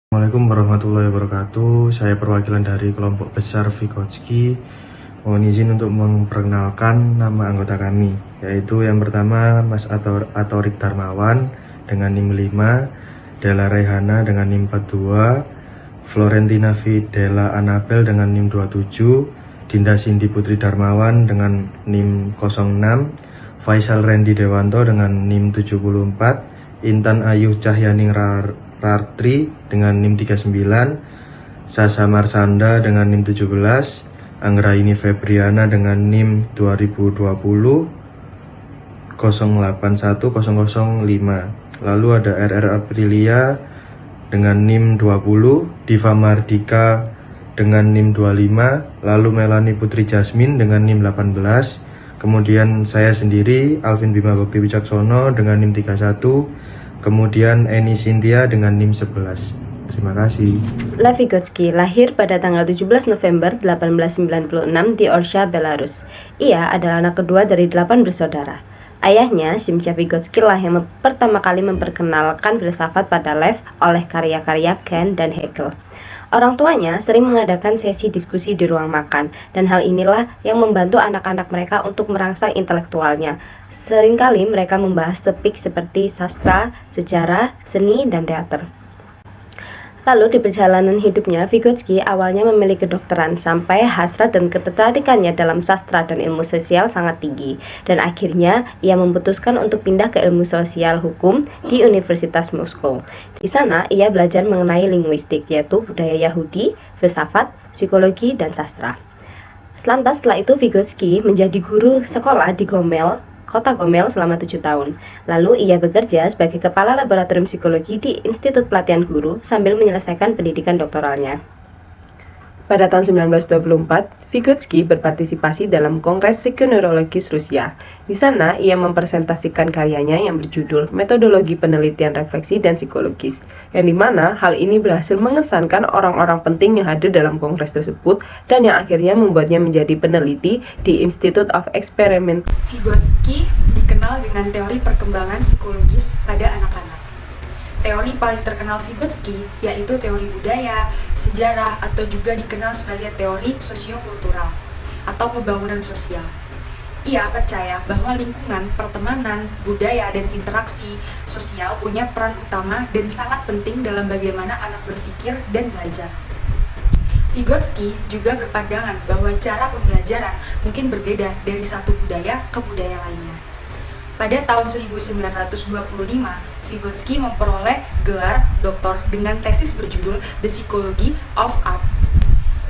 Assalamualaikum warahmatullahi wabarakatuh. Saya perwakilan dari kelompok besar Vygotsky. Mohon izin untuk memperkenalkan nama anggota kami, yaitu yang pertama Mas Atorik Darmawan dengan NIM 5, Della Rehana dengan NIM 42, Florentina Fidela Anabel dengan NIM 27, Dinda Cindy Putri Darmawan dengan NIM 06, Faisal Randy Dewanto dengan NIM 74, Intan Ayu Cahyaning Rartri dengan NIM 39, Sasa Marsanda dengan NIM 17, Anggraini Febriana dengan NIM 2020 081005. Lalu ada RR Aprilia dengan NIM 20, Diva Mardika dengan NIM 25, lalu Melani Putri Jasmine dengan NIM 18, kemudian saya sendiri Alvin Bima Bakti Wicaksono dengan NIM 31, kemudian Eni Cynthia dengan NIM 11. Terima kasih. Lev Vygotsky lahir pada tanggal 17 November 1896 di Orsha, Belarus. Ia adalah anak kedua dari 8 bersaudara. Ayahnya, Simcha Vygotsky lah yang pertama kali memperkenalkan filsafat pada Lev oleh karya-karya Kant dan Hegel. Orang tuanya sering mengadakan sesi diskusi di ruang makan, dan hal inilah yang membantu anak-anak mereka untuk merangsang intelektualnya. Seringkali mereka membahas topik seperti sastra, sejarah, seni, dan teater. Lalu di perjalanan hidupnya, Vygotsky awalnya memilih kedokteran sampai hasrat dan ketertarikannya dalam sastra dan ilmu sosial sangat tinggi. Dan akhirnya ia memutuskan untuk pindah ke ilmu sosial hukum di Universitas Moskow. Di sana ia belajar mengenai linguistik, yaitu budaya Yahudi, filsafat, psikologi, dan sastra. Lantas setelah itu Vygotsky menjadi guru sekolah di Gomel, kota Gomel selama 7 tahun. Lalu ia bekerja sebagai kepala laboratorium psikologi di Institut Pelatihan Guru sambil menyelesaikan pendidikan doktoralnya. Pada tahun 1924, Vygotsky berpartisipasi dalam Kongres Psikoneurologis Rusia. Di sana, ia mempresentasikan karyanya yang berjudul Metodologi Penelitian Refleksi dan Psikologis, yang dimana hal ini berhasil mengesankan orang-orang penting yang hadir dalam kongres tersebut dan yang akhirnya membuatnya menjadi peneliti di Institute of Experiment. Vygotsky dikenal dengan teori perkembangan psikologis pada anak-anak. Teori paling terkenal Vygotsky yaitu teori budaya, sejarah, atau juga dikenal sebagai teori sosiokultural atau pembangunan sosial. Ia percaya bahwa lingkungan, pertemanan, budaya, dan interaksi sosial punya peran utama dan sangat penting dalam bagaimana anak berpikir dan belajar. Vygotsky juga berpandangan bahwa cara pembelajaran mungkin berbeda dari satu budaya ke budaya lainnya. Pada tahun 1925, Vygotsky memperoleh gelar doktor dengan tesis berjudul The Psychology of Art.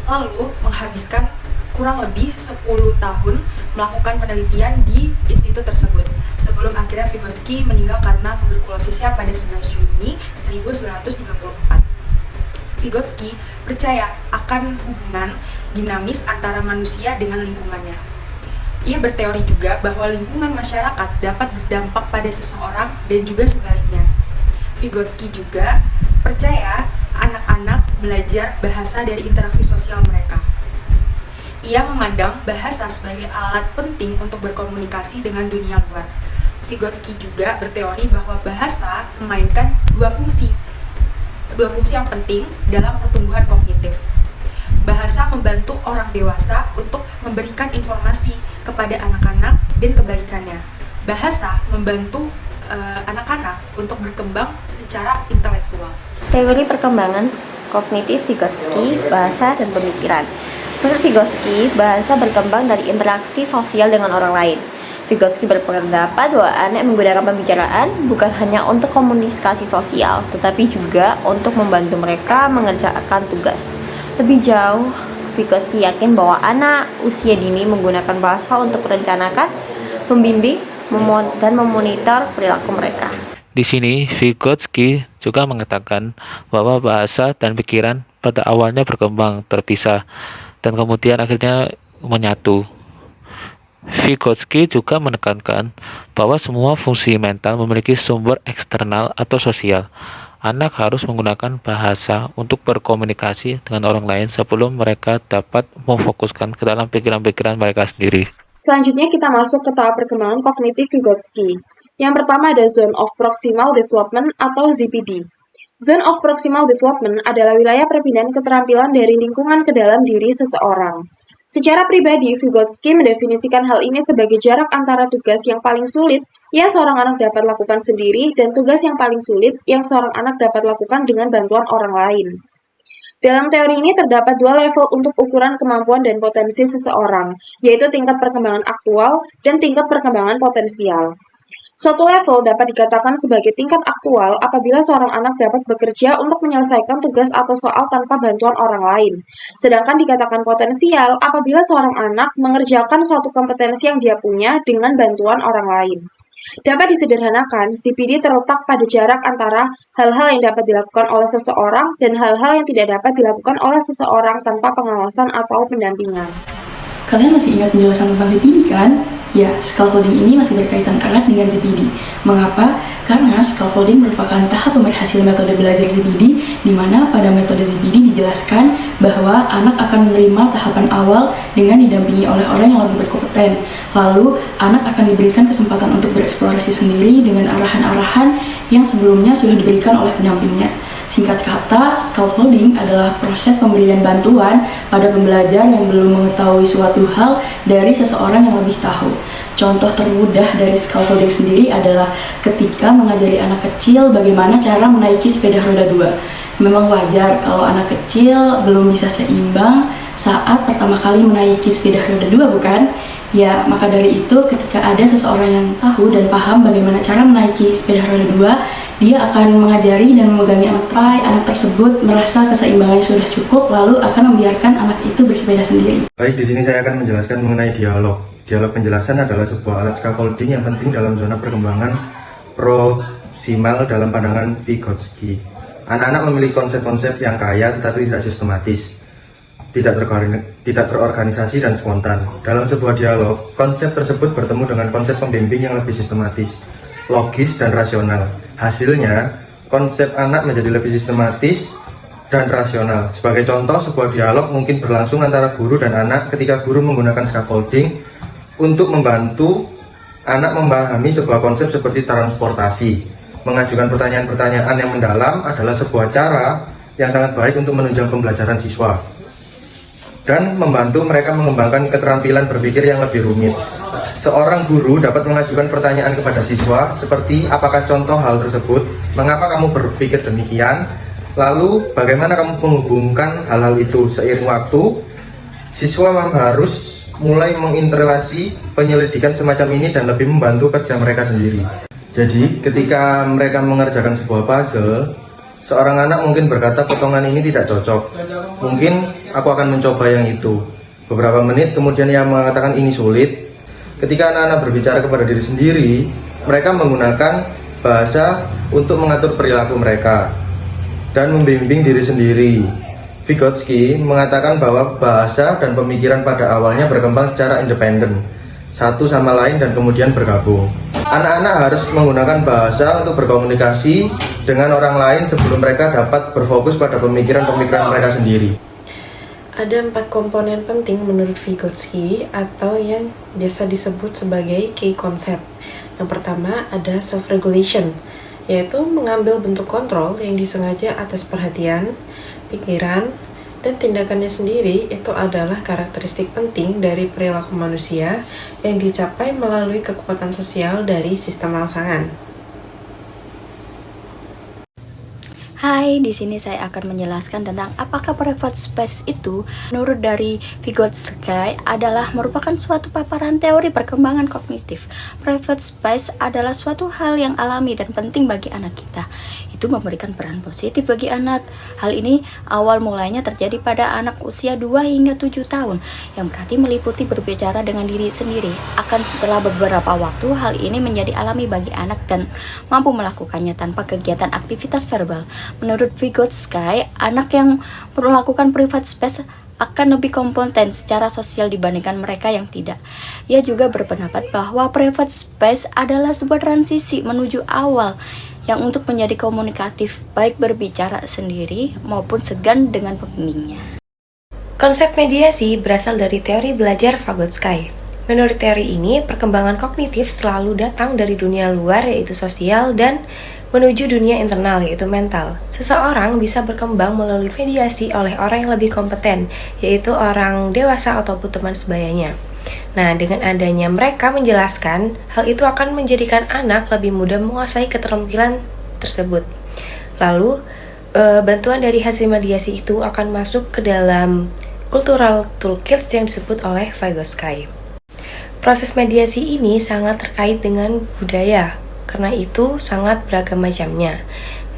Lalu menghabiskan kurang lebih 10 tahun melakukan penelitian di institut tersebut, sebelum akhirnya Vygotsky meninggal karena tuberkulosisnya pada 11 Juni 1934. Vygotsky percaya akan hubungan dinamis antara manusia dengan lingkungannya. Ia berteori juga bahwa lingkungan masyarakat dapat berdampak pada seseorang dan juga sebaliknya. Vygotsky juga percaya anak-anak belajar bahasa dari interaksi sosial mereka. Ia memandang bahasa sebagai alat penting untuk berkomunikasi dengan dunia luar. Vygotsky juga berteori bahwa bahasa memainkan dua fungsi yang penting dalam pertumbuhan kognitif. Bahasa membantu orang dewasa untuk memberikan informasi kepada anak-anak dan kebalikannya. Bahasa membantu anak-anak untuk berkembang secara intelektual. Teori perkembangan kognitif Vygotsky, bahasa dan pemikiran. Menurut Vygotsky, bahasa berkembang dari interaksi sosial dengan orang lain. Vygotsky berpendapat bahwa anak menggunakan pembicaraan bukan hanya untuk komunikasi sosial, tetapi juga untuk membantu mereka mengerjakan tugas. Lebih jauh, Vygotsky yakin bahwa anak usia dini menggunakan bahasa untuk merencanakan, membimbing, dan memonitor perilaku mereka. Di sini, Vygotsky juga mengatakan bahwa bahasa dan pikiran pada awalnya berkembang terpisah dan kemudian akhirnya menyatu. Vygotsky juga menekankan bahwa semua fungsi mental memiliki sumber eksternal atau sosial. Anak harus menggunakan bahasa untuk berkomunikasi dengan orang lain sebelum mereka dapat memfokuskan ke dalam pikiran-pikiran mereka sendiri. Selanjutnya kita masuk ke tahap perkembangan kognitif Vygotsky. Yang pertama ada Zone of Proximal Development atau ZPD. Zone of proximal development adalah wilayah perpindahan keterampilan dari lingkungan ke dalam diri seseorang. Secara pribadi, Vygotsky mendefinisikan hal ini sebagai jarak antara tugas yang paling sulit yang seorang anak dapat lakukan sendiri dan tugas yang paling sulit yang seorang anak dapat lakukan dengan bantuan orang lain. Dalam teori ini terdapat dua level untuk ukuran kemampuan dan potensi seseorang, yaitu tingkat perkembangan aktual dan tingkat perkembangan potensial. Suatu level dapat dikatakan sebagai tingkat aktual apabila seorang anak dapat bekerja untuk menyelesaikan tugas atau soal tanpa bantuan orang lain. Sedangkan dikatakan potensial apabila seorang anak mengerjakan suatu kompetensi yang dia punya dengan bantuan orang lain. Dapat disederhanakan, CPD terletak pada jarak antara hal-hal yang dapat dilakukan oleh seseorang dan hal-hal yang tidak dapat dilakukan oleh seseorang tanpa pengawasan atau pendampingan. Kalian masih ingat penjelasan tentang CPD kan? Ya, scaffolding ini masih berkaitan erat dengan CPD. Mengapa? Karena scaffolding merupakan tahap pemerhasil metode belajar CPD, di mana pada metode CPD dijelaskan bahwa anak akan menerima tahapan awal dengan didampingi oleh orang yang lebih berkompeten. Lalu, anak akan diberikan kesempatan untuk bereksplorasi sendiri dengan arahan-arahan yang sebelumnya sudah diberikan oleh pendampingnya. Singkat kata, scaffolding adalah proses pemberian bantuan pada pembelajar yang belum mengetahui suatu hal dari seseorang yang lebih tahu. Contoh termudah dari scaffolding sendiri adalah ketika mengajari anak kecil bagaimana cara menaiki sepeda roda 2. Memang wajar kalau anak kecil belum bisa seimbang saat pertama kali menaiki sepeda roda 2, bukan? Ya, maka dari itu ketika ada seseorang yang tahu dan paham bagaimana cara menaiki sepeda roda 2, dia akan mengajari dan memegangi anak tersebut merasa keseimbangannya sudah cukup, lalu akan membiarkan anak itu bersepeda sendiri. Baik, di sini saya akan menjelaskan mengenai dialog. Dialog penjelasan adalah sebuah alat scaffolding yang penting dalam zona perkembangan proksimal dalam pandangan Vygotsky. Anak-anak memiliki konsep-konsep yang kaya tetapi tidak sistematis, tidak terorganisasi dan spontan. Dalam sebuah dialog, konsep tersebut bertemu dengan konsep pembimbing yang lebih sistematis, logis, dan rasional. Hasilnya, konsep anak menjadi lebih sistematis dan rasional. Sebagai contoh, sebuah dialog mungkin berlangsung antara guru dan anak ketika guru menggunakan scaffolding untuk membantu anak memahami sebuah konsep seperti transportasi. Mengajukan pertanyaan-pertanyaan yang mendalam adalah sebuah cara yang sangat baik untuk menunjang pembelajaran siswa dan membantu mereka mengembangkan keterampilan berpikir yang lebih rumit. Seorang guru dapat mengajukan pertanyaan kepada siswa seperti apakah contoh hal tersebut, mengapa kamu berpikir demikian, lalu bagaimana kamu menghubungkan hal-hal itu. Seiring waktu, siswa harus mulai menginterelasi penyelidikan semacam ini dan lebih membantu kerja mereka sendiri. Jadi ketika mereka mengerjakan sebuah puzzle, seorang anak mungkin berkata potongan ini tidak cocok, mungkin aku akan mencoba yang itu. Beberapa menit kemudian ia mengatakan ini sulit. Ketika anak-anak berbicara kepada diri sendiri, mereka menggunakan bahasa untuk mengatur perilaku mereka dan membimbing diri sendiri. Vygotsky mengatakan bahwa bahasa dan pemikiran pada awalnya berkembang secara independen, satu sama lain dan kemudian bergabung. Anak-anak harus menggunakan bahasa untuk berkomunikasi dengan orang lain sebelum mereka dapat berfokus pada pemikiran-pemikiran mereka sendiri. Ada 4 komponen penting menurut Vygotsky atau yang biasa disebut sebagai key concept. Yang pertama ada self-regulation, yaitu mengambil bentuk kontrol yang disengaja atas perhatian, pikiran, dan tindakannya sendiri. Itu adalah karakteristik penting dari perilaku manusia yang dicapai melalui kekuatan sosial dari sistem rangsangan. Hai, di sini saya akan menjelaskan tentang apakah private space itu menurut dari Vygotsky adalah merupakan suatu paparan teori perkembangan kognitif. Private space adalah suatu hal yang alami dan penting bagi anak kita. Itu memberikan peran positif bagi anak. Hal ini awal mulanya terjadi pada anak usia 2 hingga 7 tahun, yang berarti meliputi berbicara dengan diri sendiri. Akan setelah beberapa waktu, hal ini menjadi alami bagi anak dan mampu melakukannya tanpa kegiatan aktivitas verbal. Menurut Vygotsky, anak yang melakukan private space akan lebih kompeten secara sosial dibandingkan mereka yang tidak. Ia juga berpendapat bahwa private space adalah sebuah transisi menuju awal yang untuk menjadi komunikatif, baik berbicara sendiri maupun segan dengan pembimbingnya. Konsep mediasi berasal dari teori belajar Vygotsky. Menurut teori ini, perkembangan kognitif selalu datang dari dunia luar, yaitu sosial, dan menuju dunia internal yaitu mental. Seseorang bisa berkembang melalui mediasi oleh orang yang lebih kompeten, yaitu orang dewasa ataupun teman sebayanya. Nah, dengan adanya mereka menjelaskan, hal itu akan menjadikan anak lebih mudah menguasai keterampilan tersebut. Lalu, bantuan dari hasil mediasi itu akan masuk ke dalam cultural toolkits yang disebut oleh Vygotsky. Proses mediasi ini sangat terkait dengan budaya, karena itu sangat beragam macamnya.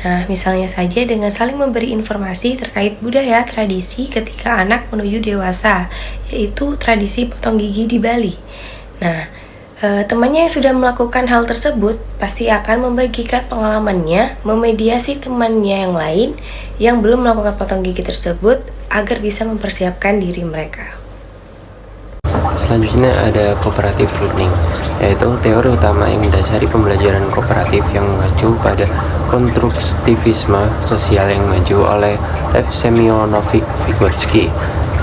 Nah, misalnya saja dengan saling memberi informasi terkait budaya tradisi ketika anak menuju dewasa, yaitu tradisi potong gigi di Bali. Nah, temannya yang sudah melakukan hal tersebut pasti akan membagikan pengalamannya, memediasi temannya yang lain yang belum melakukan potong gigi tersebut agar bisa mempersiapkan diri mereka. Selanjutnya ada cooperative learning, yaitu teori utama yang mendasari pembelajaran kooperatif yang mengacu pada konstruktivisme sosial yang maju oleh Lev Semyonovich Vygotsky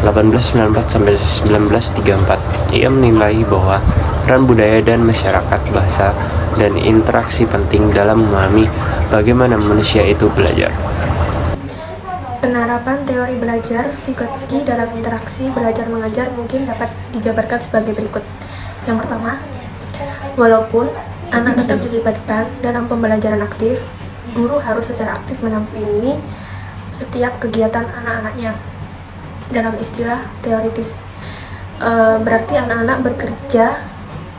1894-1934. Ia menilai bahwa peran budaya dan masyarakat, bahasa, dan interaksi penting dalam memahami bagaimana manusia itu belajar. Penerapan teori belajar Vygotsky dalam interaksi belajar mengajar mungkin dapat dijabarkan sebagai berikut. Yang pertama, walaupun anak tetap dilibatkan dalam pembelajaran aktif, guru harus secara aktif mendampingi setiap kegiatan anak-anaknya. Dalam istilah teoritis, berarti anak-anak bekerja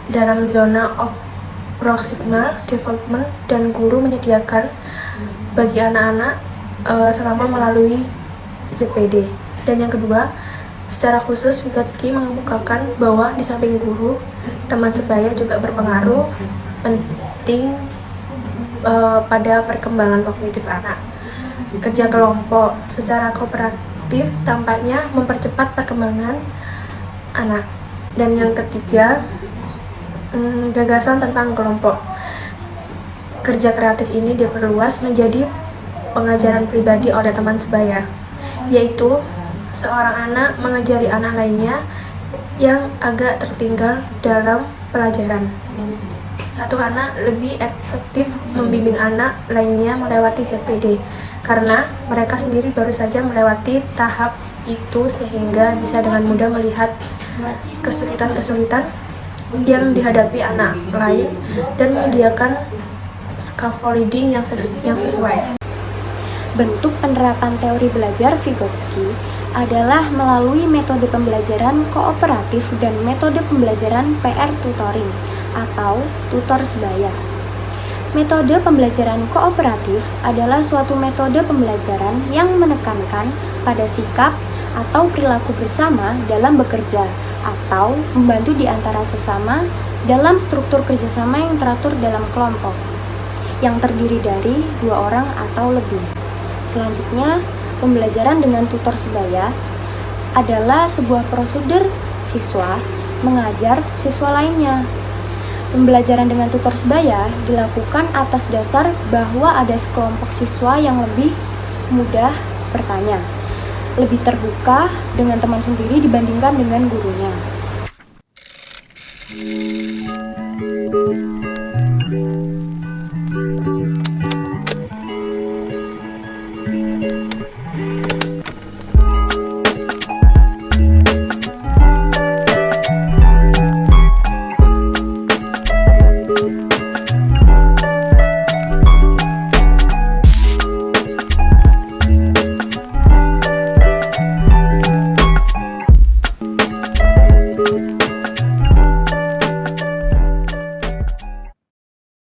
dalam zona of proximal development dan guru menyediakan bagi anak-anak selama melalui ZPD. Dan yang kedua, secara khusus Vygotsky mengemukakan bahwa di samping guru, teman sebaya juga berpengaruh penting pada perkembangan kognitif anak. Kerja kelompok secara kooperatif tampaknya mempercepat perkembangan anak. Dan yang ketiga, gagasan tentang kelompok. Kerja kreatif ini diperluas menjadi pengajaran pribadi oleh teman sebaya, yaitu seorang anak mengajari anak lainnya yang agak tertinggal dalam pelajaran. Satu anak lebih efektif membimbing anak lainnya melewati ZPD karena mereka sendiri baru saja melewati tahap itu sehingga bisa dengan mudah melihat kesulitan-kesulitan yang dihadapi anak lain dan menyediakan scaffolding yang sesuai. Bentuk penerapan teori belajar Vygotsky adalah melalui metode pembelajaran kooperatif dan metode pembelajaran PR tutoring atau tutor sebaya. Metode pembelajaran kooperatif adalah suatu metode pembelajaran yang menekankan pada sikap atau perilaku bersama dalam bekerja atau membantu di antara sesama dalam struktur kerjasama yang teratur dalam kelompok yang terdiri dari 2 orang atau lebih. Selanjutnya, pembelajaran dengan tutor sebaya adalah sebuah prosedur siswa mengajar siswa lainnya. Pembelajaran dengan tutor sebaya dilakukan atas dasar bahwa ada sekelompok siswa yang lebih mudah bertanya, lebih terbuka dengan teman sendiri dibandingkan dengan gurunya.